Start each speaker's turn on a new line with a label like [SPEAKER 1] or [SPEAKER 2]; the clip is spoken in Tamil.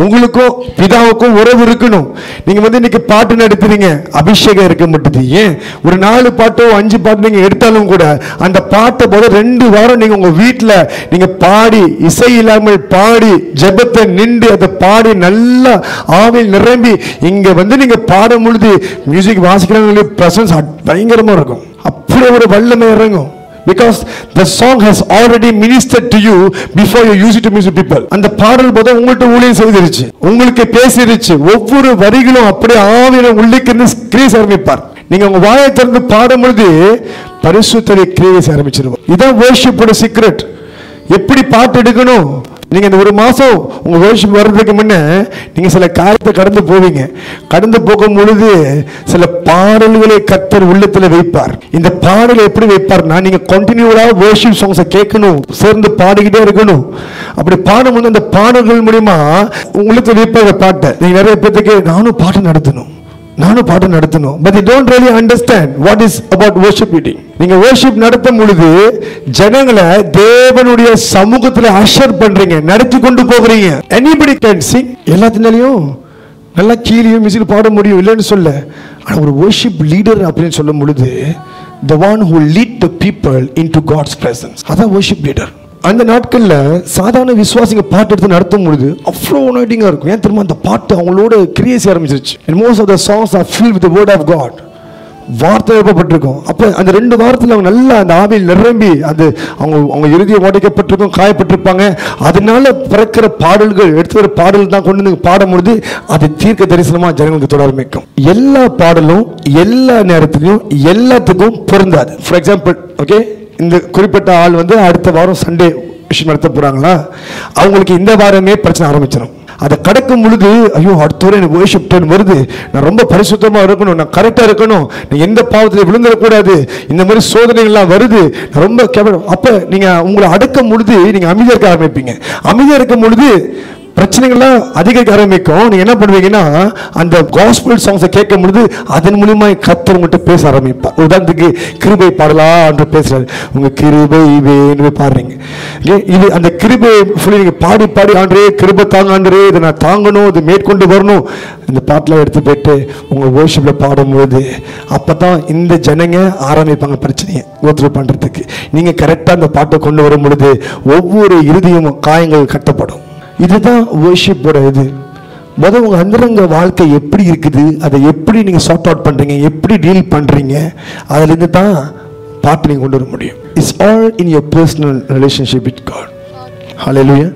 [SPEAKER 1] உங்களுக்கும் பிதாவுக்கும் உறவு இருக்கணும். நீங்க இன்னைக்கு பாட்டு நடத்துறீங்க, அபிஷேகம் இருக்க மாட்டேது. ஏன் ஒரு 4 பாட்டோ 5 பாட்டு நீங்க எடுத்தாலும் கூட அந்த பாட்டை போல 2 வாரம் நீங்க உங்க வீட்டுல நீங்க பாடி, இசை இல்லாமல் பாடி, ஜெபத்தை நின்று அதை பாடி நல்லா ஆவியில் நிரம்பி இங்க நீங்க பாடும் பொழுது மியூசிக் வாசிக்கிறவங்களுக்கு பிரசன்ஸ் பயங்கரமா இருக்கும். அப்படியே ஒரு வல்லமை இறங்கும். Because the song has already ministered to you before you use it to minister to people. அந்த பாடல் போது உங்கள்ட்ட ஊழியம் செய்திருச்சு, உங்களுக்கு பேசிருச்சு. ஒவ்வொரு வரிகளும் அப்படியே ஆவியில உள்ளிருந்து கிரியை ஆரம்பிப்பார். நீங்க உங்க வாயை திறந்து பாடும் பொழுது பரிசுத்தரை கிரியை ஆரம்பிச்சிருவோம். இதான் worship ஓட சீக்ரெட். எப்படி பாட்டு எடுக்கணும்? நீங்க இந்த 1 மாசம் உங்க worship வர்றதுக்கு முன்ன நீங்க சில காரியத்தை கடந்து போவீங்க. கடந்து போகும் பொழுது சில பாடல்களை கர்த்தர் உள்ளத்துல வைப்பார். இந்த பாடலை எப்படி வைப்பார்னா, நீங்க கண்டினியூவா worship songs கேட்கணும், சேர்ந்து பாடிக்கிட்டே இருக்கணும். அப்படி பாடும்போது அந்த பாடல்கள் மூலமா உங்களுக்கு வைப்பாங்க பாட்டை. நீங்க நிறைய பேருக்கு நானும் பாட்டு நடத்தணும். But they don't really understand what is about worship meeting. நீங்க worship நடத்தும் பொழுது ஜனங்களை தேவனுடைய சமூகத்துல அஷர் பண்றீங்க, நடத்தி கொண்டு போகிறீங்க. anybody can sing. எல்லாத்தினாலையும் நல்லா கீழியும் மியூசிக் பாட முடியும் இல்லைன்னு சொல்ல. ஆனா ஒரு worship leader அப்படின்னு சொல்லும் பொழுது the one who lead the people into God's presence, அதான் worship leader. அந்த நாட்கள்ல சாதாரண விசுவாசிங்க பாட்டு எடுத்து நடத்தும் பொழுது அவ்வளோ நைட்டிங்கா இருக்கும். ஏன் தெரியுமா? அந்த பாட்டு அவங்களோட கிரியேசி ஆரம்பிச்சிருச்சு. And most of the songs are filled with the word of God. வார்த்தை எழுப்பப்பட்டிருக்கும். அப்ப அந்த 2 வாரத்தில் அவங்க நல்லா அந்த ஆவியில் நிரம்பி அது அவங்க இறுதியை உடைக்கப்பட்டிருக்கும், காயப்பட்டிருப்பாங்க. அதனால பிறக்கிற பாடல்கள், எடுத்து பாடல் தான் கொண்டு வந்து பாடும்பொழுது அது தீர்க்க தரிசனமா ஜனங்களுக்கு தொட ஆரம்பிக்கும். எல்லா பாடலும் எல்லா நேரத்திலையும் எல்லாத்துக்கும் பொருந்தாது. ஃபார் எக்ஸாம்பிள், ஓகே, இந்த குறிப்பிட்ட ஆள் அடுத்த வாரம் சண்டே விஷயம் நடத்த போறாங்களா, அவங்களுக்கு இந்த வாரமே பிரச்சனை ஆரம்பிச்சிடும். அதை கடக்கும் பொழுது ஐயோ அடுத்த வாரம் எனக்கு worship turn வருது, நான் ரொம்ப பரிசுத்தமா இருக்கணும், நான் கரெக்டா இருக்கணும், நான் எந்த பாவத்தில் விழுந்துடக்கூடாது, இந்த மாதிரி சோதனைகள்லாம் வருது, நான் ரொம்ப கேவலம். அப்ப நீங்க உங்களை அடக்கும் பொழுது நீங்க அமைதியா இருக்க ஆரம்பிப்பீங்க. அமைதியா இருக்கும் பொழுது பிரச்சனைகள்லாம் அதிகரிக்க ஆரம்பிக்கும். நீங்க என்ன பண்ணுவீங்கன்னா அந்த காஸ்பல் சாங்ஸை கேட்கும் பொழுது அதன் மூலமா கர்த்தர் உங்கள்கிட்ட பேச ஆரம்பிப்பார். உதாரணத்துக்கு கிருபை பாடலா என்று பேசுறாரு, உங்க கிருபை வேணும் பாடுறீங்க. இது அந்த கிருபை சொல்லி நீங்க பாடி பாடி ஆண்டரே கிருபை தாங்க, ஆண்டரே இதை நான் தாங்கணும், இது மேற்கொண்டு வரணும், இந்த பாட்டெல்லாம் எடுத்து போயிட்டு உங்க worshipல பாடும்போது அப்பதான் இந்த ஜனங்க ஆரம்பிப்பாங்க பிரச்சனையை கோத்ரூ பண்றதுக்கு. நீங்க கரெக்டா அந்த பாட்டை கொண்டு வரும் பொழுது ஒவ்வொரு இறுதியும் காயங்கள் கட்டப்படும். இதுதான் worship ஓட இது. முதல்ல உங்க அந்தரங்க வாழ்க்கை எப்படி இருக்குது, அதை எப்படி நீங்க சார்ட் அவுட் பண்றீங்க, எப்படி டீல் பண்றீங்க, அதுல இருந்து தான் பாட்டு நீங்க கொண்டு வர முடியும். It's all in your personal relationship with God. Hallelujah.